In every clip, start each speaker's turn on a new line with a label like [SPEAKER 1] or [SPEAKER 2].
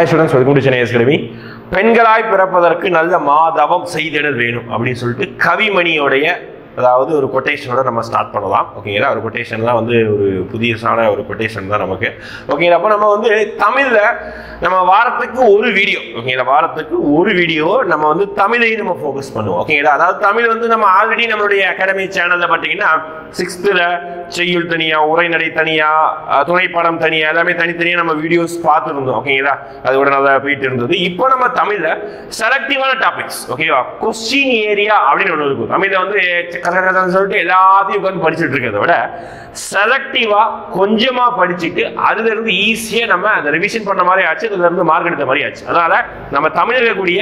[SPEAKER 1] Hi students, welcome to Chennai Academy. பெண்களாய் பிறப்பதற்கு நல்ல மாதவம் செய்திடல் வேணும் அப்படின்னு சொல்லிட்டு கவிமணியோடைய அதாவது ஒரு கொட்டேஷனோட நம்ம ஸ்டார்ட் பண்ணலாம். ஓகேங்களா? ஒரு கொட்டேஷன்லாம் வந்து ஒரு புதியசான ஒரு கொட்டேஷன் தான் நமக்கு. ஓகேங்களா? அப்போ நம்ம வந்து தமிழில் நம்ம வாரத்துக்கு ஒரு வீடியோ, ஓகேங்களா, வாரத்துக்கு ஒரு வீடியோ நம்ம வந்து தமிழையும் நம்ம ஃபோக்கஸ் பண்ணுவோம். ஓகேங்களா? அதாவது தமிழ் வந்து நம்ம ஆல்ரெடி நம்மளுடைய அகாடமி சேனலில் பார்த்தீங்கன்னா 6th செய்யுள் தனியாக, உரைநடை தனியாக, துணைப்படம் தனியாக, எல்லாமே தனித்தனியாக நம்ம வீடியோஸ் பார்த்துருந்தோம். ஓகேங்களா? அதோட நல்லா போயிட்டு இருந்தது. இப்போ நம்ம தமிழில் செலக்டிவான டாபிக்ஸ், ஓகேவா, கொஸ்டின் ஏரியா அப்படின்னு ஒன்று இருக்கும். தமிழில் வந்து சொல்லிட்டு எல்லாத்தையும் உட்காந்து படிச்சுட்டு இருக்கிறத விட செலக்டிவா கொஞ்சமா படிச்சுட்டு அதுல இருந்து ஈஸியா நம்ம அந்த ரிவிஷன் பண்ண மாதிரி ஆச்சு, அதுல இருந்து மார்க் எடுத்த மாதிரி ஆச்சு. அதனால நம்ம தமிழில் இருக்கக்கூடிய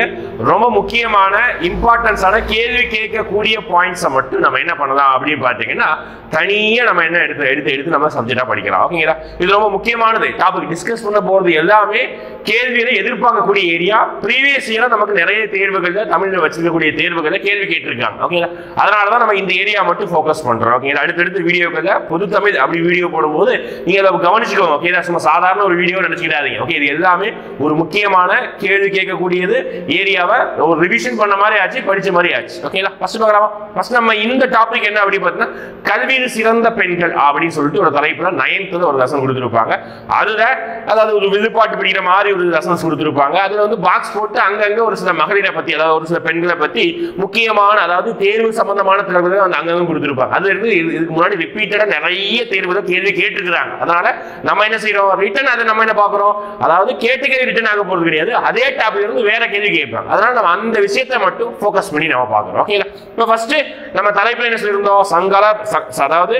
[SPEAKER 1] ரொம்ப முக்கியமான இம்பார்ட்டன்ஸான கேள்வி கேட்கக்கூடிய பாயிண்ட்ஸை மட்டும் நம்ம என்ன பண்ணலாம் அப்படின்னு பார்த்தீங்கன்னா தனியா நம்ம என்ன எடுத்து நம்ம சப்ஜெக்டா படிக்கலாம். ஓகேங்களா? இது ரொம்ப முக்கியமானது. டாபிக் டிஸ்கஸ் பண்ண போறது எல்லாமே கேள்வியில எதிர்பார்க்கக்கூடிய ஏரியா. ப்ரீவியஸ் இயரா நமக்கு நிறைய தேர்வுகள்ல தமிழ்ல வச்சிருக்கக்கூடிய தேர்வுகள்ல கேள்வி கேட்டிருக்காங்க. ஓகேங்களா? அதனாலதான் நம்ம இந்த ஏரியா மட்டும் ஃபோக்கஸ் பண்றோம். ஓகேங்களா? அடுத்தடுத்து வீடியோக்கள்ல பொது தமிழ் அப்படி வீடியோ போடும்போது நீங்க அதை கவனிச்சுக்கோங்க. ஓகேங்களா? சும்மா சாதாரண ஒரு வீடியோ நினைச்சுக்கிடாதீங்க. ஓகே, இது எல்லாமே ஒரு முக்கியமான கேள்வி கேட்கக்கூடியது ஏரியாவை ஒரு ரிவிஷன் பண்ண மாதிரி ஆச்சு, படிச்ச மாதிரி ஆச்சு. ஓகேங்களா? ஃபர்ஸ்ட் பார்க்கலாமா? ஃபர்ஸ்ட் நம்ம இந்த டாபிக் என்ன அப்படி பார்த்தீங்கன்னா கல்வியில் சிறந்த பெண்கள் அப்படின்னு சொல்லிட்டு ஒரு தலைப்புல 9th ஒரு லெசன் கொடுத்துருப்பாங்க. அதுல அதாவது ஒரு விழுப்பாட்டு படிக்கிற மாதிரி ஒரு லெசன்ஸ் கொடுத்துருப்பாங்க. அதுல வந்து பாக்ஸ் போட்டு அங்கங்க ஒரு சில மகளிரை பத்தி, அதாவது ஒரு சில பெண்களை பத்தி முக்கியமான அதாவது தேர்வு சம்பந்தமான தகவல்கள் அந்த அங்கங்க கொடுத்துருப்பாங்க. அதுல இருந்து இதுக்கு முன்னாடி ரிப்பீட்டடா நிறைய தேர்வுல கேள்வி கேட்டிருக்கிறாங்க. அதனால நம்ம என்ன செய்யறோம், ரிட்டன் அதை நம்ம என்ன பார்க்கிறோம், அதாவது கேட்டு கேள்வி ரிட்டன் ஆக போறது கிடையாது, அதே டாபிக்ல இருந்து வேற கேள்வி கேட்பாங்க. அதனால நம்ம அந்த விஷயத்தை மட்டும் ஃபோக்கஸ் பண்ணி நம்ம பார்க்கிறோம். ஓகேங்களா? இப்போ ஃபர்ஸ்ட் நம்ம தலைப்புல என்ன சொல்லியிருந்தோம், அதாவது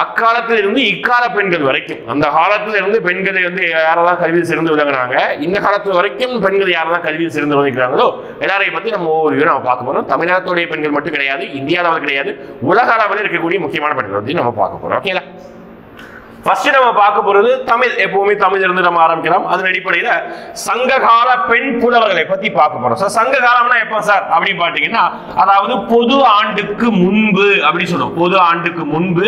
[SPEAKER 1] அக்காலத்தில் இருந்து இக்கால பெண்கள் வரைக்கும், அந்த காலத்துல இருந்து பெண்களை வந்து யாரெல்லாம் கல்வியில் சிறந்து விளங்குறாங்க, இந்த காலத்துல வரைக்கும் பெண்கள் யாரெல்லாம் கல்வியில் சிறந்து விளங்குறாங்களோ எல்லாரையும் பத்தி நம்ம ஒவ்வொரு நம்ம பார்க்க போறோம். தமிழகத்துடைய பெண்கள் மட்டும் கிடையாது, இந்திய அளவில் கிடையாது, உலக அளவில் இருக்கக்கூடிய முக்கியமான பெண்கள் பத்தி நம்ம பார்க்க போறோம். ஓகேங்களா? ஃபர்ஸ்ட் நம்ம பார்க்க போறது தமிழ். எப்பவுமே தமிழ் இருந்து நம்ம ஆரம்பிக்கலாம். அதன் அடிப்படையில சங்ககால பெண் புலவர்களை பத்தி பார்க்க போறோம். சங்க காலம்னா எப்ப சார் அப்படின்னு பாத்தீங்கன்னா அதாவது பொது ஆண்டுக்கு முன்பு அப்படி சொல்லுவோம். பொது ஆண்டுக்கு முன்பு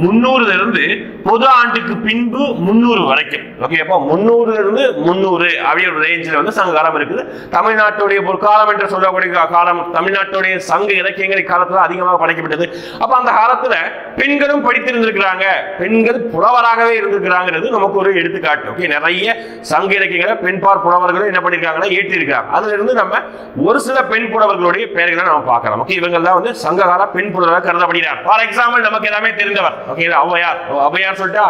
[SPEAKER 1] 300 இருந்து பொது ஆண்டுக்கு பின்பு 300 வரைக்கும். ஓகே, அப்போ 300 இருந்து 300 அப்படி ஒரு ரேஞ்சில் வந்து சங்க காலம் இருக்குது. தமிழ்நாட்டுடைய பொற்காலம் என்று சொல்லக்கூடிய காலம், தமிழ்நாட்டுடைய சங்க இலக்கியங்கள் காலத்துல அதிகமாக படைக்கப்பட்டது. அப்ப அந்த காலத்துல பெண்களும் படித்திருந்திருக்கிறாங்க, பெண்கள் புலவராகவே இருந்திருக்கிறாங்கிறது நமக்கு ஒரு எடுத்துக்காட்டு. ஓகே, நிறைய சங்க இலக்கியங்களை பெண்பார் புலவர்களும் என்ன பண்ணிருக்காங்கன்னா ஏற்றிருக்காங்க. அதுல இருந்து நம்ம ஒரு சில பெண் புலவர்களுடைய பெயர்களை நம்ம பார்க்கலாம். ஓகே, இவங்க தான் வந்து சங்ககால பெண் புலவராக கருதப்படுகிறார். ஃபார் எக்ஸாம்பிள் நமக்கு எல்லாமே தெரிந்தவர், ஓகே, ஔவையார் சொல்லிட்டா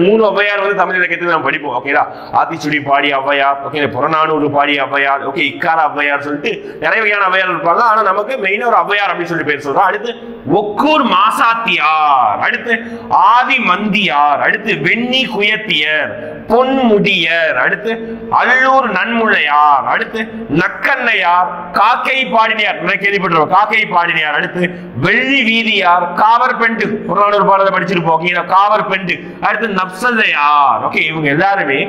[SPEAKER 1] 3 ஔவையார் வந்து தமிழ் இலக்கியத்தில் நம்ம படிப்போம். ஓகேடா, ஆத்திச்சுடி பாடி ஔவையார், ஓகே, புறநானூறு பாடி ஔவையார், ஓகே, இக்கால ஔவையார் சொல்லிட்டு நிறைய வகையான ஔவையார் இருப்பாங்க. ஆனா நமக்கு மெயினா ஒரு ஔவையார் அப்படின்னு சொல்லி பேர் சொல்றோம். அடுத்து ஒக்கூர் மாசாத்தியார், அடுத்து ஆதி மந்தியார், அடுத்து வெண்ணி குயத்தியர், பொன்முடியர், அடுத்து அல்லூர் நன்முளையார், அடுத்து நக்கண்ணையார், காக்கை பாடினியார், கேள்விப்பட்டிருக்கோம், காக்கை பாடினியார், அடுத்து வெள்ளி வீதியார், காவர் பெண்டு, புறநானூறு பாடலை படிச்சிருப்போம், காவர் பெண்டு, அடுத்து நப்சல்லையார். ஓகே, இவங்க எல்லாருமே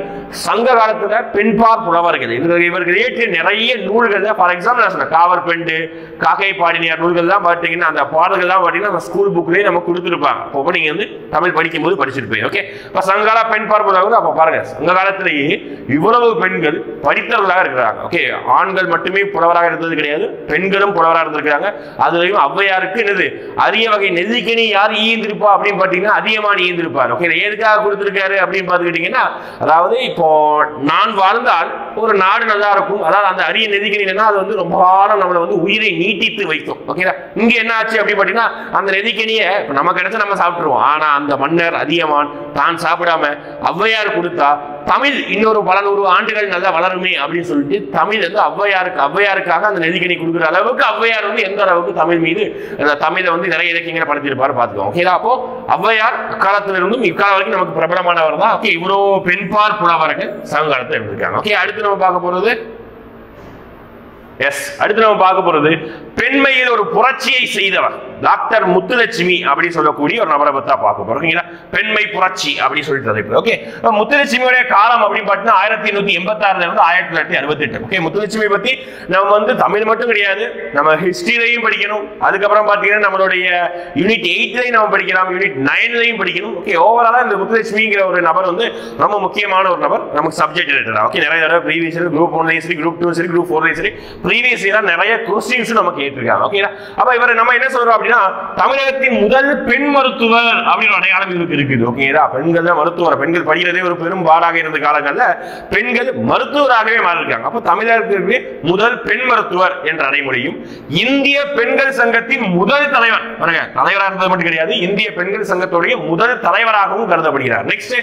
[SPEAKER 1] சங்க காலத்துல பெண்பார் புலவர்கள். இவர்கள் இயற்றிய நிறைய நூல்கள், ஃபார் எக்ஸாம்பிள் நான் சொன்னேன் காவர் பெண்டு, காக்கை பாடினியார் நூல்கள் தான் பார்த்தீங்கன்னா அந்த பாடல்கள் தான் பார்த்தீங்கன்னா ஸ்கூல் புக்லயே நம்ம கொடுத்துருப்பாங்க. அப்போ நீங்க வந்து தமிழ் படிக்கும் போது படிச்சிருப்பீங்க. ஓகே, இப்ப சங்ககால பெண்பார் புலவர்கள் அப்ப பாருங்க, சங்க காலத்திலேயே இவ்வளவு பெண்கள் படித்தவர்களாக இருக்கிறாங்க. ஓகே, ஆண்கள் மட்டுமே புலவராக இருந்தது கிடையாது, பெண்களும் புலவராக இருந்திருக்காங்க. அதுலயும் ஔவையாருக்கு என்னது அரிய வகை நெல்லிக்கனி யார் ஈந்திருப்பா அப்படின்னு பாத்தீங்கன்னா அதிகமான ஈந்திருப்பார். ஓகே, எதுக்காக கொடுத்திருக்காரு அப்படின்னு பாத்துக்கிட்டீங்கன்னா அதாவது இப்போ நான் வாழ்ந்தால் ஒரு நாடு நல்லா இருக்கும், அதாவது அந்த அரிய நெல்லிக்கனி அது வந்து ரொம்ப காலம் நம்மளை வந்து உயிரை நீட்டித்து வைக்கும். ஓகேங்களா? இங்க என்ன ஆச்சு அப்படின்னு பாத்தீங்கன்னா அந்த நெல்லிக்கனியை நம்ம கிடைச்சா நம்ம சாப்பிட்டுருவோம். ஆனா அந்த மன்னர் அதியமான் தான் சாப்பிடாம ஔவையார் கொடுத்தா தமிழ் இன்னொரு பல 100 ஆண்டுகள் நல்லா வளருமே அப்படின்னு சொல்லிட்டு தமிழ் வந்து ஔவையாருக்காக அந்த நெல்லிக்கனி கொடுக்குற அளவுக்கு ஔவையார் வந்து எந்த அளவுக்கு தமிழ் மீது தமிழை வந்து நிறைய இலக்கியங்களை படுத்திருப்பாரு பார்த்துக்கோங்க. ஓகேங்களா? அப்போ ஔவையார் அக்காலத்துல இருந்தும் இக்கால வரைக்கும் நமக்கு பிரபலமானவர் தான். ஓகே, இவ்வளோ பெண்பார் புலவர்கள் சங்க காலத்தில் இருந்திருக்காங்க. ஓகே, அடுத்து நம்ம பார்க்க போறது அடுத்து நம்ம பார்க்க போறது பெண்மையில் ஒரு புரட்சியை செய்தவர். டாக்டர் முத்துலட்சுமி அப்படின்னு சொல்லக்கூடிய ஒரு நபரை பத்தி பார்க்க போறோம். ஓகேங்களா, பெண்மை புரட்சி அப்படின்னு சொல்லிட்டு ஓகே. முத்துலட்சுமியோட காலம் அப்படின்னு பார்த்தீங்கன்னா 1886 இருந்து 1968. ஓகே, முத்துலட்சுமி பத்தி நம்ம வந்து தமிழ் மட்டும் கிடையாது, நம்ம ஹிஸ்டரியிலையும் படிக்கணும். அதுக்கப்புறம் பார்த்தீங்கன்னா நம்மளுடைய யூனிட் 8லையும் நம்ம படிக்கலாம், யூனிட் 9லையும் படிக்கணும். ஓகே, ஓவராலா இந்த முத்துலட்சுமிங்கிற ஒரு நபர் வந்து ரொம்ப முக்கியமான ஒரு நபர் நமக்கு சப்ஜெக்ட் ரிலேட்டடா. ஓகே, நிறைய தடவை ப்ரீவியஸ் இயர் குரூப் 1லையும் சரி, குரூப் 2 சரி, குரூப் 4லையும் சரி, ப்ரீவியஸ் இயரா நிறைய क्वेश्चंस நம்ம கேட்டிருக்காங்க. ஓகேங்களா, அப்ப இவரை நம்ம என்ன சொல்றோம் அப்படின்னா தமிழகத்தின் முதல் பெண் மருத்துவர் அப்படிங்கிற அடையாளம் இவருக்கு இருக்குது. ஓகேங்களா, பெண்கள் தான் மருத்துவர், பெண்கள் படிக்கிறதே ஒரு பெரும் பாடாக இருந்த காலங்கள்ல பெண்கள் மருத்துவராகவே மாறியிருக்காங்க. அப்ப தமிழகத்திற்கு முதல் பெண் மருத்துவர் என்ற அடைமொழியும், இந்திய பெண்கள் சங்கத்தின் முதல் தலைவர், தலைவராக இருந்தது மட்டும் கிடையாது, இந்திய பெண்கள் சங்கத்துடைய முதல் தலைவராகவும் கருதப்படுகிறார். நெக்ஸ்ட்,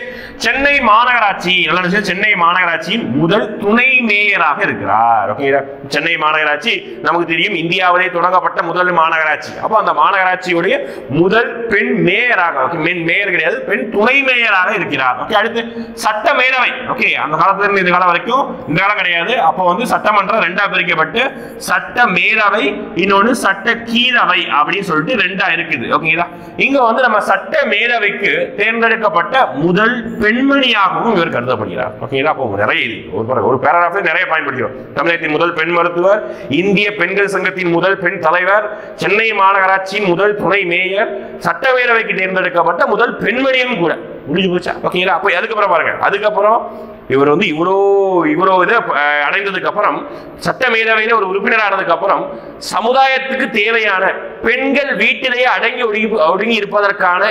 [SPEAKER 1] சென்னை மாநகராட்சி, சென்னை மாநகராட்சியின் முதல் துணை மேயராக இருக்கிறார். ஓகேங்களா, சென்னை மாநகராட்சி நமக்கு தெரியும் இந்தியாவிலே தொடங்கப்பட்ட முதல் மாநகராட்சி. அப்ப அந்த மாநகராட்சியுடைய முதல் பெண் மேயராக, மேயர் கிடையாது, பெண் துணை மேயராக இருக்கிறார். ஓகே, அடுத்து சட்ட மேலவை. ஓகே, அந்த காலத்துல இருந்து இந்த காலம் வரைக்கும் இந்த காலம் கிடையாது. அப்போ வந்து சட்டமன்றம் ரெண்டா பிரிக்கப்பட்டு சட்ட மேலவை இன்னொன்னு சட்ட கீழவை அப்படின்னு சொல்லிட்டு ரெண்டா இருக்குது. ஓகேங்களா, இங்க வந்து நம்ம சட்ட மேலவைக்கு தேர்ந்தெடுக்கப்பட்ட முதல் பெண்மணியாகவும் இவர் கருதப்படுகிறார். ஓகேங்களா, அப்போ நிறைய ஒரு பேராகிராஃப்ல நிறைய பயன்படுத்துகிறோம். தமிழகத்தின் முதல் பெண் மருத்துவர், இந்திய பெண்கள் சங்கத்தின் முதல் பெண் தலைவர், சென்னை மாநகராட்சியின் முதல் துணை மேயர், சட்டமேலவைக்கு தேர்ந்தெடுக்கப்பட்ட முதல் பெண்மணியும் கூட. முடிஞ்சு போச்சா? ஓகேங்களா, அப்போ அதுக்கப்புறம் பாருங்க, அதுக்கப்புறம் இவர் வந்து இவ்வளோ இதை அடைந்ததுக்கு அப்புறம் சட்டமேலவையில ஒரு உறுப்பினர் ஆனதுக்கு அப்புறம் சமுதாயத்துக்கு தேவையான பெண்கள் வீட்டிலேயே ஒடுங்கி இருப்பதற்கான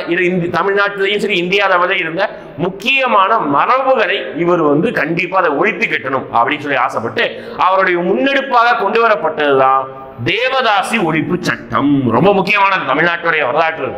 [SPEAKER 1] தமிழ்நாட்டிலேயும் சரி இந்தியாவிலே இருந்த முக்கியமான மரபுகளை இவர் வந்து கண்டிப்பா அதை ஒழித்து கட்டணும் அப்படின்னு சொல்லி ஆசைப்பட்டு அவருடைய முன்னெடுப்பாக கொண்டு வரப்பட்டதுதான் தேவதாசி ஒழிப்பு சட்டம். ரொம்ப முக்கியமானது தமிழ்நாட்டுடைய வரலாற்று.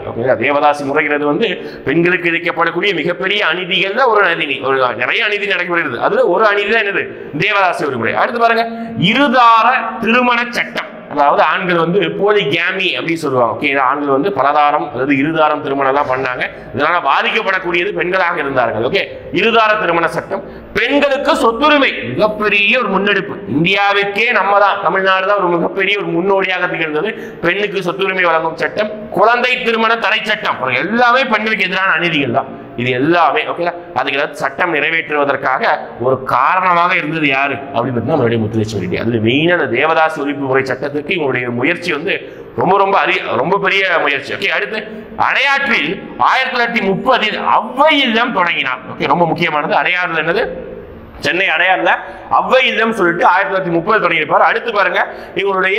[SPEAKER 1] தேவதாசி முறைகிறது வந்து பெண்களுக்கு இழைக்கப்படக்கூடிய மிகப்பெரிய அநீதிகள்ல ஒரு அநீதி, நிறைய அநீதி நடைபெறுகிறது. அதுல ஒரு அநீதி தான் என்னது? தேவதாசி ஒழிமுறை. அடுத்து பாருங்க, இருதார திருமண சட்டம். அதாவது ஆண்கள் வந்து போலிகேமி அப்படின்னு சொல்லுவாங்க. ஓகே, ஆண்கள் வந்து பலதாரம் அதாவது இருதாரம் திருமணம் தான் பண்ணாங்க. இதனால பாதிக்கப்படக்கூடியது பெண்களாக இருந்தார்கள். ஓகே, இருதார திருமண சட்டம். பெண்களுக்கு சொத்துரிமை மிகப்பெரிய ஒரு முன்னெடுப்பு. இந்தியாவிற்கே நம்ம தான், தமிழ்நாடு தான் ஒரு மிகப்பெரிய ஒரு முன்னோடியாக திகழ்ந்தது. பெண்ணுக்கு சொத்துரிமை வழங்கும் சட்டம், குழந்தை திருமண தடை சட்டம், எல்லாமே பெண்களுக்கு எதிரான அநீதிகள் தான். இது எல்லாமே ஓகே, அதுக்கு சட்டம் நிறைவேற்றுவதற்காக ஒரு காரணமாக இருந்தது யாரு அப்படின்னு பார்த்தீங்கன்னா நம்மளுடைய முத்துலட்சுமி ரெட்டி. அதுல மெயினான தேவதாசி ஒழிப்பு முறை சட்டத்துக்கு இவங்களுடைய முயற்சி வந்து ரொம்ப பெரிய முயற்சி. ஓகே, அடுத்து அடையாற்றில் 1930 அவ்வை இல்லம் தொடங்கினார். ஓகே, ரொம்ப முக்கியமானது. அடையாறுல என்னது? சென்னை அடையாறுல அவ்வை இல்லம் சொல்லிட்டு 1930 தொடங்கியிருப்பார். அடுத்து பாருங்க, இவங்களுடைய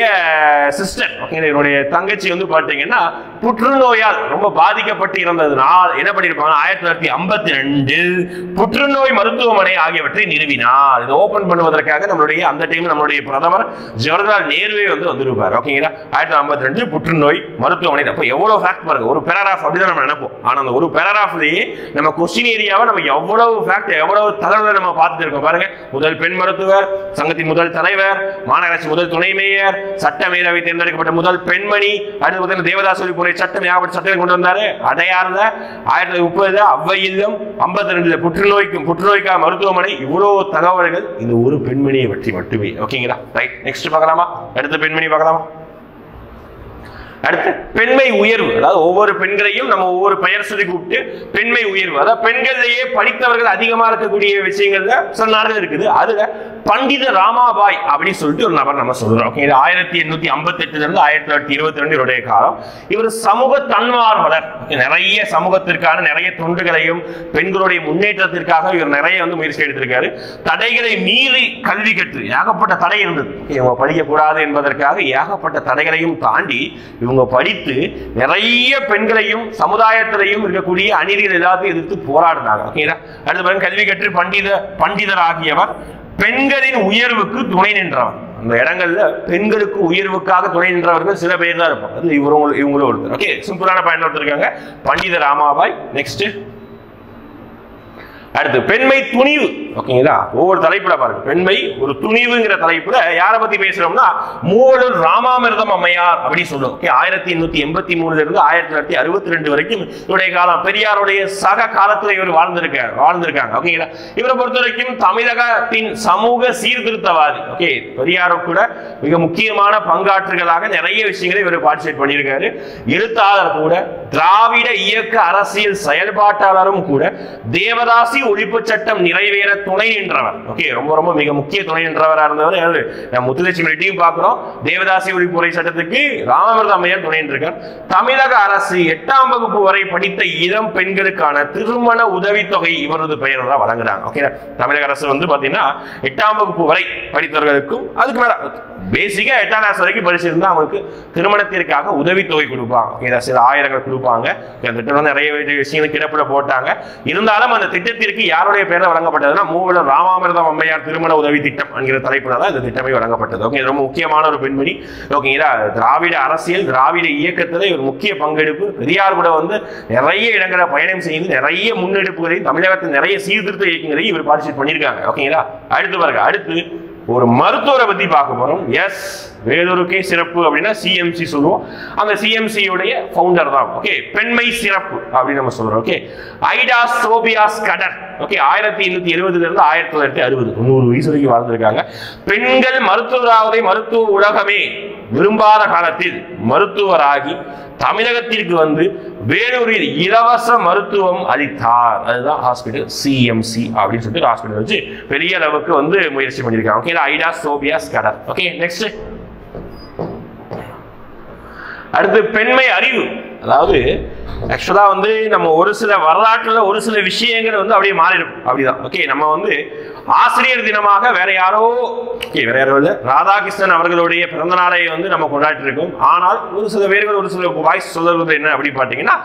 [SPEAKER 1] சிஸ்டர், இவருடைய தங்கச்சி வந்து பாத்தீங்கன்னா புற்றுநோயால் ரொம்ப பாதிக்கப்பட்டு இருந்ததுனால் என்ன பண்ணிருப்பாங்க, 1952 புற்றுநோய் மருத்துவமனை ஆகியவற்றை நிறுவினார். இதை ஓபன் பண்ணுவதற்காக நம்மளுடைய அந்த டைம் நம்மளுடைய பிரதமர் ஜவஹர்லால் நேருவே வந்து வந்திருப்பார். ஓகேங்களா, 1952 புற்றுநோய் மருத்துவமனை. அப்போ எவ்வளவு ஃபேக்ட் பாருங்க, ஒரு பேராகிராஃப் அப்படிதான் நம்ம நினைப்போம். ஆனா அந்த ஒரு பேராகிராஃப்லயே நம்ம கொஸ்டின் ஏரியாவை நம்ம எவ்வளவு ஃபேக்ட் எவ்வளவு தகவலை நம்ம பார்த்துட்டு இருக்கோம் பாருங்க. முதல் பெண் மருத்துவர், சங்கத்தின் முதல் தலைவர், மாநகராட்சி முதல் துணை மேயர், சட்ட மேலவை தேர்ந்தெடுக்கப்பட்ட முதல் பெண்மணி, அடுத்து தேவதாசி ஒழிப்பு முறை சட்டம் சட்டம் கொண்டு வந்தாரு. அடையாறுல 1930 அவ்வை இல்லம், 52 புற்றுநோய்க்காக மருத்துவமனை. இவ்வளவு தகவல்கள் இந்த ஒரு பெண்மணியை பற்றி மட்டுமே. ஓகேங்களா, ரைட். நெக்ஸ்ட் பார்க்கலாமா? அடுத்த பெண்மணி பார்க்கலாமா? அடுத்து பெண்மை உயர்வு. அதாவது ஒவ்வொரு பெண்களையும் நம்ம ஒவ்வொரு பெயர் சொல்லி கூப்பிட்டு பெண்மை உயர்வு, அதாவது பெண்களிலேயே படித்தவர்கள் அதிகமா இருக்கக்கூடிய விஷயங்கள்ல சில நாடுகள் இருக்குது. அதுல பண்டித ராமாபாய் அப்படின்னு சொல்லிட்டு ஒரு நபர் நம்ம சொல்றோம். 1858 இருந்து 1922 இவருடைய காலம். இவர் சமூக தன்மார்வலர். நிறைய சமூகத்திற்கான நிறைய தொண்டுகளையும் பெண்களுடைய முன்னேற்றத்திற்காக இவர் நிறைய வந்து முயற்சி எடுத்திருக்காரு. தடைகளை மீறி கல்வி கற்று ஏகப்பட்ட தடை இருந்தது, இவங்க படிக்கக்கூடாது என்பதற்காக ஏகப்பட்ட தடைகளையும் தாண்டி இவங்க படித்து நிறைய பெண்களையும் சமுதாயத்திலையும் இருக்கக்கூடிய அநீதிகள் எல்லாத்தையும் எதிர்த்து போராடினாங்க. ஓகேங்களா, அடுத்து பாருங்க, கல்வி கற்று பண்டிதர் ஆகியவர் பெண்களின் உயர்வுக்கு துணை நின்றவர். அந்த இடங்கள்ல பெண்களுக்கு உயர்வுக்காக துணை நின்றவர்கள் சில பேர் தான் இருப்பாங்க. அது இவங்களும் ஒருத்தர். ஓகே, சிம்பிளான பாயிண்ட் இருக்காங்க. பண்டித ராமாபாய். நெக்ஸ்ட் அடுத்து பெண்மை துணிவு. ஓகேங்களா, ஒவ்வொரு தலைப்புல பாருங்க. பெண்மை ஒரு துணிவுங்கிற தலைப்புல யாரை பத்தி பேசுறோம்னா மூவலூர் ராமாமிர்தம் அம்மையார் அப்படின்னு சொல்லுவோம். 1883 இருந்து 1962 வரைக்கும் இவருடைய காலம். பெரியாருடைய சக காலத்துல இவர் வாழ்ந்திருக்காங்க. ஓகேங்களா, இவரை பொறுத்த வரைக்கும் தமிழகத்தின் சமூக சீர்திருத்தவாதி. ஓகே, பெரியாரு கூட மிக முக்கியமான பங்காற்றுகளாக நிறைய விஷயங்களை இவர் பார்ட்டிசிபேட் பண்ணியிருக்காரு. எழுத்தாளர் கூட, திராவிட இயக்க அரசியல் செயல்பாட்டாளரும் கூட, தேவதாசி ஒழிப்பு சட்டம் நிறைவேற துணை நின்றவர். ஓகே, ரொம்ப ரொம்ப மிக முக்கிய துணை நின்றவராக இருந்தவர். நம்ம முத்துலட்சுமி ரெட்டியும் பார்க்கிறோம். தேவதாசி ஒழிப்பு முறை சட்டத்துக்கு ராமாமிர்தம் அம்மையார் துணை நின்றிருக்கார். தமிழக அரசு 8ஆம் வகுப்பு வரை படித்த இளம் பெண்களுக்கான திருமண உதவித்தொகை இவரது பெயர் தான் வழங்குறாங்க. ஓகே, தமிழக அரசு வந்து பாத்தீங்கன்னா 8ஆம் வகுப்பு வரை படித்தவர்களுக்கும் அதுக்கு மேல பேசிக்கா 8ஆம் கிளாஸ் வரைக்கும் படிச்சிருந்தா அவங்களுக்கு திருமணத்திற்காக உதவித்தொகை கொடுப்பாங்க. சில ஆயிரங்கள் கொடுப்பாங்க. நிறைய விஷயங்கள் கிடப்புல போட்டாங்க. இருந்தாலும் அந்த திட்டத்திற்கு யாருடைய பேரில் வழங்கப்பட்டதுன்னா மூவலூர் ராமாமிர்தம் அம்மையார் திருமண உதவி திட்டம் என்கிற தலைப்புல தான் இந்த திட்டமே வழங்கப்பட்டது. ஓகே, ரொம்ப முக்கியமான ஒரு பெண்மணி. ஓகேங்களா, திராவிட அரசியல், திராவிட இயக்கத்தில் ஒரு முக்கிய பங்கெடுப்பு. பெரியார் கூட வந்து நிறைய இடங்களை பயணம் செய்து நிறைய முன்னெடுப்புகளையும் தமிழகத்தில் நிறைய சீர்திருத்த இயக்கங்களையும் இவர் பார்ட்டிசிபேட் பண்ணியிருக்காங்க. ஓகேங்களா, அடுத்து பாருங்க. அடுத்து ஒரு மருத்துவரை பத்தி பார்க்க போறோம். எஸ், வேலூருக்கே சிறப்பு அப்படின்னா சிஎம்சி சொல்லுவோம். அந்த சிஎம்சி உடைய ஃபவுண்டர் தான். ஓகே, பெண்மை சிறப்பு அப்படின்னு நம்ம சொல்றோம். ஓகே, ஐடா சோபியா ஸ்கடர். ஓகே, 1870 இருந்து 1960 90 வயசு வரைக்கும் வாழ்ந்திருக்காங்க. பெண்கள் மருத்துவராவதை மருத்துவ உலகமே விரும்பாத காலத்தில் மருத்துவராகி தமிழகத்திற்கு வந்து வேலூரில் இலவச மருத்துவம் அளித்தார். அதுதான் ஹாஸ்பிட்டல் சிஎம்சி அப்படின்னு சொல்லிட்டு ஹாஸ்பிட்டல் வச்சு பெரிய அளவுக்கு வந்து முயற்சி பண்ணியிருக்காங்க. ஓகே, ஐடா சோபியா ஸ்கடர். Okay, next. அடுத்து பெண்மை அறிவு. அதாவது ஆக்சுவலா வந்து நம்ம ஒரு சில வரலாற்றுல ஒரு சில விஷயங்கள் வந்து அப்படியே மாறிடும். அப்படிதான். ஓகே, நம்ம வந்து ஆசிரியர் தினமாக வேற யாரோ இல்ல, ராதாகிருஷ்ணன் அவர்களுடைய பிறந்த நாளை வந்து நம்ம கொண்டாடி இருக்கோம். ஆனால் ஒரு சில பேர்கள் ஒரு சில வாய்ஸ் சொல்றது என்ன அப்படின்னு பாத்தீங்கன்னா,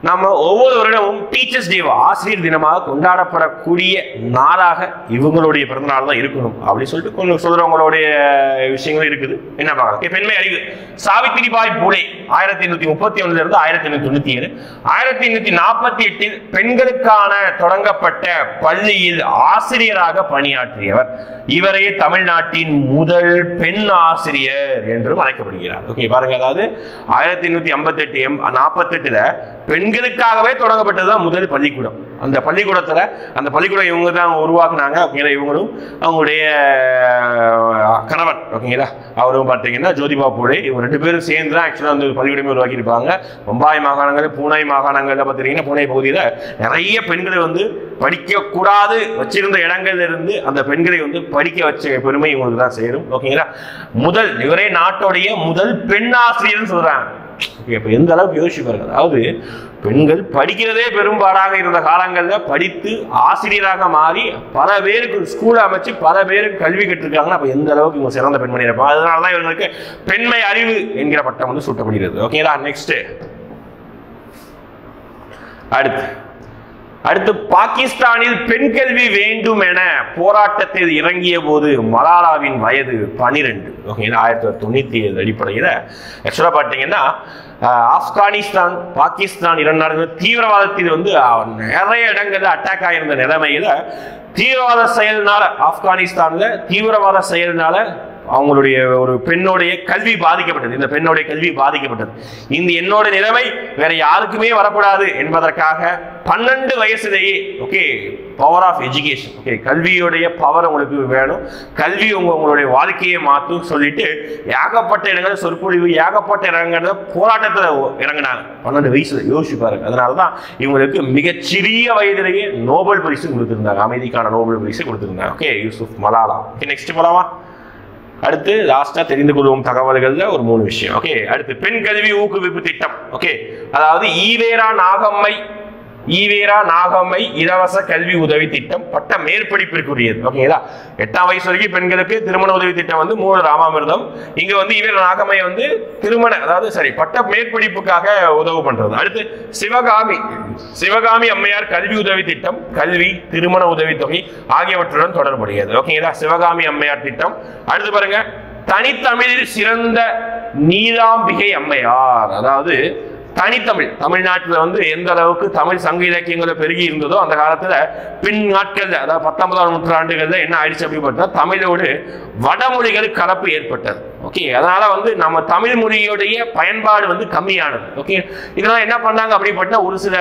[SPEAKER 1] நம்ம ஒவ்வொரு வருடமும் டீச்சர்ஸ் டே ஆசிரியர் தினமாக கொண்டாடப்படக்கூடிய நாளாக இவங்களுடைய பிறந்த நாள் தான் இருக்கணும் அப்படின்னு சொல்லிட்டு கொஞ்சம் சொல்றவங்களுடைய விஷயங்கள் இருக்குது. என்ன பார்க்கலாம். பெண்மை அறிவு. சாவித்திரிபாய் பூலே 1831 இருந்து 1897, 1848 பெண்களுக்கான தொடங்கப்பட்ட பள்ளியில் ஆசிரியராக பணியாற்றியவர். இவரே தமிழ்நாட்டின் முதல் பெண் ஆசிரியர் என்றும் அழைக்கப்படுகிறார். ஓகே, பாருங்க. அதாவது 1858-48 பெண்களுக்காகவே தொடங்கப்பட்டதுதான் முதல் பள்ளிக்கூடம். அந்த பள்ளிக்கூடம் இவங்க தான் உருவாக்குனாங்க. ஓகேங்களா, இவங்களும் அவங்களுடைய கணவன், ஓகேங்களா, அவரும் பார்த்தீங்கன்னா ஜோதிபா பூலே, இவங்க 2 பேரும் சேர்ந்து தான் ஆக்சுவலாக அந்த பள்ளிக்கூடமே உருவாக்கியிருப்பாங்க. பம்பாய் மாகாணங்கள், பூனை மாகாணங்கள்ல பார்த்தீங்கன்னா பூனை பகுதியில் நிறைய பெண்களை வந்து படிக்கக்கூடாது வச்சிருந்த இடங்கள்ல இருந்து அந்த பெண்களை வந்து படிக்க வச்ச பெருமை இவங்களுக்கு தான் சேரும். ஓகேங்களா, இவரே நாட்டுடைய முதல் பெண் ஆசிரியர்னு சொல்றாங்க. இப்ப எந்த அளவுக்கு யோசிச்சு பாருங்க. அதாவது பெண்கள் படிக்கிறதே பெரும்பாலாக இருந்த காலங்களில் படித்து ஆசிரியராக மாறி பல பேருக்கு ஸ்கூல் அமைச்சு பல பேருக்கு கல்வி கற்றிருக்காங்கன்னா அப்ப எந்த அளவுக்கு இவங்க சிறந்த பெண்மணி இருப்பாங்க. அதனாலதான் இவங்களுக்கு பெண்மை அறிவு என்கிற பட்டம் வந்து சூட்டப்படுகிறது. ஓகேங்களா, நெக்ஸ்ட். அடுத்து பாகிஸ்தானில் பெண் கல்வி வேண்டும் என போராட்டத்தில் இறங்கிய போது மலாலாவின் வயது 12. ஓகேங்களா, 1997 அடிப்படையில் ஆக்சுவலா பார்த்தீங்கன்னா ஆப்கானிஸ்தான், பாகிஸ்தான் 2 நாடுகள் தீவிரவாதத்தில் வந்து நிறைய இடங்கள்ல அட்டாக் ஆகியிருந்த நிலைமையில தீவிரவாத செயல்னால ஆப்கானிஸ்தான்ல தீவிரவாத செயல்னால அவங்களுடைய ஒரு பெண்ணுடைய கல்வி பாதிக்கப்பட்டது. இந்த பெண்ணுடைய கல்வி பாதிக்கப்பட்டது. இந்த என்னோட நிலைமை வேற யாருக்குமே வரக்கூடாது என்பதற்காக 12 வயசுலேயே okay power of education, okay கல்வியுடைய பவர் உங்களுக்கு வேணும், கல்வி உங்களுடைய வாழ்க்கையை மாற்றும் சொல்லிட்டு ஏகப்பட்ட இடங்கள் சொற்பொழிவு, ஏகப்பட்ட இடங்கள்ல போராட்டத்தில் இறங்கினாங்க 12 வயசுல. யோசிச்சு பாருங்க. அதனாலதான் இவங்களுக்கு மிகச்சிறிய வயதிலேயே நோபல் பரிசு கொடுத்திருந்தாங்க, அமைதிக்கான நோபல் பரிசு கொடுத்திருந்தாங்க. ஓகே, யூசுப் மலாலா. நெக்ஸ்ட் போலாமா? அடுத்து லாஸ்டா தெரிந்து கொள்வோம் தகவல்கள்ல ஒரு 3 விஷயம். ஓகே, அடுத்து பெண் கல்வி ஊக்குவிப்பு திட்டம். ஓகே, அதாவது ஈவேரா நாகம்மை இலவச கல்வி உதவி திட்டம் பட்ட மேற்படிப்பிற்குரியது. ஓகேங்களா, 8ஆம் வயசு வரைக்கும் பெண்களுக்கு திருமண உதவி திட்டம் வந்து மூல ராமாமிர்தம். இங்க வந்து ஈவேரா நாகம்மை வந்து பட்ட மேற்படிப்புக்காக உதவு பண்றது. அடுத்து சிவகாமி அம்மையார் கல்வி உதவி திட்டம் கல்வி, திருமண உதவித்தொகை ஆகியவற்றுடன் தொடர்புடையது. ஓகேங்களா, சிவகாமி அம்மையார் திட்டம். அடுத்து பாருங்க, தனித்தமிழில் சிறந்த நீலாம்பிகை அம்மையார். அதாவது தனித்தமிழ் தமிழ்நாட்டில் வந்து எந்த அளவுக்கு தமிழ் சங்க இலக்கியங்களை பெருகி இருந்ததோ அந்த காலத்துல பின் நாட்கள்ல அதாவது 19ஆம் நூற்றாண்டுகள்ல என்ன ஆயிடுச்சு அப்படின்னு பார்த்தா தமிழோடு வடமொழிகள் கலப்பு ஏற்பட்டது. ஓகே, அதனால வந்து நம்ம தமிழ் மொழியுடைய பயன்பாடு வந்து கம்மியானது. ஓகே, இதெல்லாம் என்ன பண்ணாங்க அப்படி பார்த்தா ஒரு சில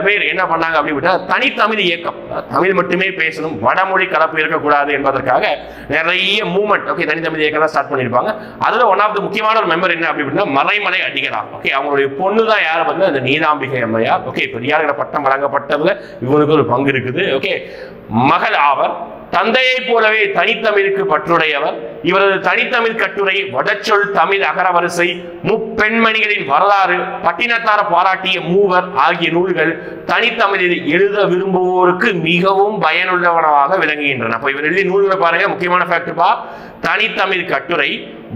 [SPEAKER 1] பேர் என்ன பண்ணாங்க அப்படி பார்த்தா தனித்தமிழ் இயக்கம், தமிழ் மட்டுமே பேசணும், வடமொழி கலப்பு இருக்கக்கூடாது என்பதற்காக நிறைய மூவ்மெண்ட் ஓகே தனித்தமிழ் இயக்கம் ஸ்டார்ட் பண்ணியிருப்பாங்க. அதுல ஒன் ஆஃப் த முக்கியமான ஒரு மெம்பர் என்ன அப்படி பார்த்தா மறைமலை அடிகளார். ஓகே, அவங்களுடைய பொண்ணு தான் யார் பார்த்தா அந்த நீலாம்பிகை அம்மையார். ஓகே, பெரியார் பட்டம் வழங்கப்பட்டதுல இவனுக்கு ஒரு பங்கு இருக்குது. ஓகே, மகள் ஆவர். தந்தையை போலவே தனித்தமிழுக்கு பற்றுடையவர். இவரது தனித்தமிழ் கட்டுரை, வடச்சொல் தமிழ் அகரவரிசை, முப்பெண்மணிகளின் வரலாறு, பட்டினத்தார பாராட்டிய மூவர் ஆகிய நூல்கள் தனித்தமிழில் எழுத விரும்புவோருக்கு மிகவும் பயனுள்ளவனவாக விளங்குகின்றன. அப்ப இவர் எழுதிய நூல்களை பாருங்க, முக்கியமான ஃபேக்ட்பா, தனித்தமிழ் கட்டுரை,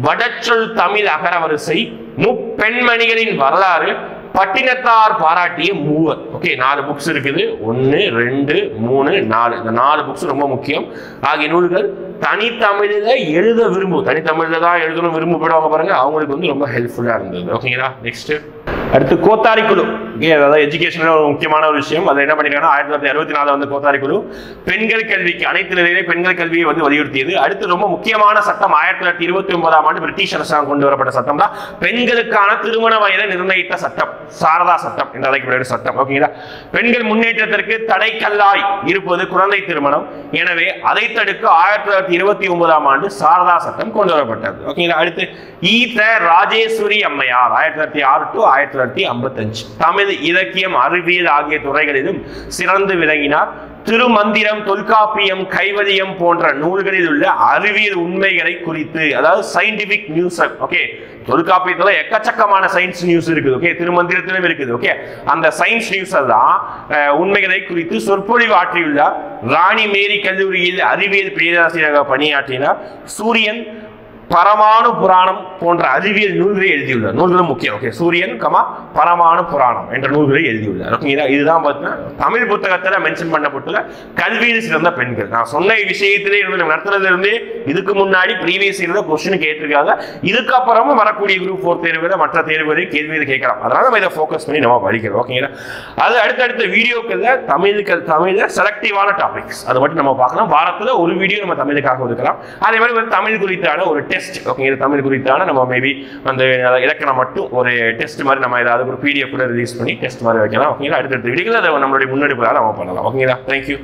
[SPEAKER 1] வடச்சொல் தமிழ் அகரவரிசை, முப்பெண்மணிகளின் வரலாறு, பட்டினத்தார் பாராட்டிய மூவர். ஓகே, 4 புக்ஸ் இருக்குது. 1 2 3 4 இந்த 4 புக்ஸ் ரொம்ப முக்கியம். ஆகிய நூல்கள் தனித்தமிழில் எழுத விரும்பும், தனித்தமிழில் தான் எழுதணும் விரும்பப்படுவாங்க பாருங்க, அவங்களுக்கு வந்து ரொம்ப ஹெல்ப்ஃபுல்லா இருந்தது. ஓகேங்களா, நெக்ஸ்ட் அடுத்து கோத்தாரி குழு. அதாவது எஜுகேஷன் ஒரு முக்கியமான ஒரு விஷயம். அதை என்ன பண்ணிருக்காங்கன்னா 1964 வந்து கோத்தாரி குழு பெண்கள் கல்விக்கு அனைத்து நிலையிலே பெண்கள் கல்வியை வந்து வலியுறுத்தியது. அடுத்து ரொம்ப முக்கியமான சட்டம் 1929ஆம் ஆண்டு பிரிட்டிஷ் அரசாங்கம் கொண்டு வரப்பட்ட சட்டம் தான் பெண்களுக்கான திருமண வயதை நிர்ணயித்த சட்டம், சாரதா சட்டம் என்று அழைக்கப்படுகிற சட்டம். ஓகேங்களா, பெண்கள் முன்னேற்றத்திற்கு தடைக்கல்லாய் இருப்பது குழந்தை திருமணம். எனவே அதை தடுக்க 1929ஆம் ஆண்டு சாரதா சட்டம் கொண்டு வரப்பட்டது. ஓகேங்களா, அடுத்து ஈத்த ராஜேஸ்வரி அம்மையார் 1906 to 1955 தமிழ் இலக்கியம் அறிவியல் ஆகிய துறைகளிலும் சிறந்து விளங்கினார். திருமந்திரம், தொல்காப்பியம், கைவலியம் போன்ற நூல்களில் உள்ள அறிவியல் உண்மைகளை குறித்து, அதாவது சயின்டிபிக் நியூஸ். ஓகே, தொல்காப்பியத்துல எக்கச்சக்கமான சயின்ஸ் நியூஸ் இருக்குது. ஓகே, திருமந்திரத்திலும் இருக்குது. ஓகே, அந்த சயின்ஸ் நியூஸ் தான் உண்மைகளை குறித்து சொற்பொழிவு ஆற்றியுள்ளார். ராணி மேரி கல்லூரியில் அறிவியல் பேராசிரியராக பணியாற்றினார். சூரியன், பரமாணு புராணம் போன்ற அறிவியல் நூல்களை எழுதியுள்ளார். நூல்களும் முக்கியம். ஓகே, சூரியன் பரமாணு புராணம் என்ற நூல்களை எழுதியுள்ளார். ஓகேங்களா, இதுதான் பார்த்தீங்கன்னா தமிழ் புத்தகத்துல மென்ஷன் பண்ணப்பட்டுள்ள கல்வியில் சிறந்த பெண்கள். நான் சொன்ன விஷயத்திலே நடத்துறதுல இருந்தே இதுக்கு முன்னாடி ப்ரீவியஸ் இயர்ல கொஸ்டின் கேட்டிருக்காங்க. இதுக்கப்புறமும் வரக்கூடிய குரூப் 4 தேர்வுகளை மற்ற தேர்வுகளை கேள்வியில் கேட்கலாம். அதனால நம்ம இதை ஃபோக்கஸ் பண்ணி நம்ம படிக்கிறோம். ஓகேங்களா, அது அடுத்தடுத்த வீடியோக்கள் தமிழ்ல செலக்டிவான டாபிக்ஸ் அது மட்டும் நம்ம பார்க்கலாம். வாரத்துல ஒரு வீடியோ நம்ம தமிழுக்காக ஒதுக்கலாம். அதே மாதிரி தமிழ் குறித்தான ஒரு டெஸ்ட். ஓகே, தமிழ் குறித்தான நம்ம மேபி அந்த இலக்கணம் மட்டும் ஒரு டெஸ்ட் மாதிரி நம்ம ஏதாவது ஒரு PDF ரிலீஸ் பண்ணி டெஸ்ட் மாதிரி வைக்கலாம். ஓகேங்களா, அடுத்தடுத்த வீடியோவில் அதை நம்மளுடைய முன்னெடுப்புகளாக நம்ம பண்ணலாம். ஓகேங்களா, தேங்க்யூ.